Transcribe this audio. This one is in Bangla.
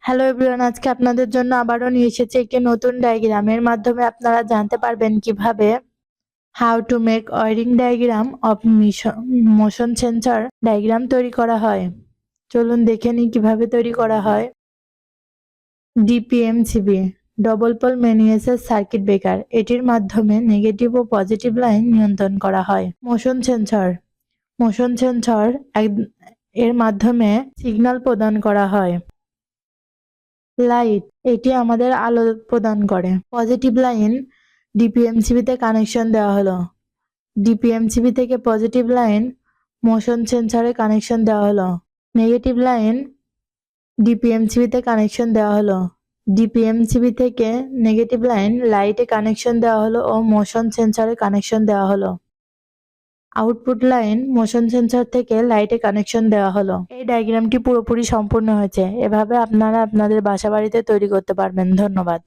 হ্যালো এভরিওয়ান, আজকে আপনাদের জন্য আবারও নিয়ে এসেছি একটি নতুন ডায়াগ্রামের মাধ্যমে আপনারা জানতে পারবেন কিভাবে how to make wiring diagram of motion sensor diagram তৈরি করা হয়। চলুন দেখে নিই কিভাবে তৈরি করা হয়। ডিপিএমসিবি ডবল পোল ম্যানিফেস্টার সার্কিট ব্রেকার, এটির মাধ্যমে নেগেটিভ ও পজিটিভ লাইন নিয়ন্ত্রণ করা হয়। মোশন সেন্সর এর মাধ্যমে সিগন্যাল প্রদান করা হয়। লাইট, এটি আমাদের আলো প্রদান করে। পজিটিভ লাইন ডিপিএমসিবি তে কানেকশন দেওয়া হলো। ডিপিএমসিবি থেকে পজিটিভ লাইন মোশন সেন্সরে কানেকশন দেওয়া হলো। নেগেটিভ লাইন ডিপিএমসিবি তে কানেকশন দেওয়া হলো। ডিপিএমসিবি থেকে নেগেটিভ লাইন লাইটে কানেকশন দেওয়া হলো ও মোশন সেন্সরে কানেকশন দেওয়া হলো। আউটপুট লাইন মোশন সেন্সর থেকে লাইটে কানেকশন দেওয়া হলো। এই ডায়াগ্রামটি পুরোপুরি সম্পূর্ণ হয়েছে। এভাবে আপনারা আপনাদের বাসাবাড়িতে তৈরি করতে পারবেন। ধন্যবাদ।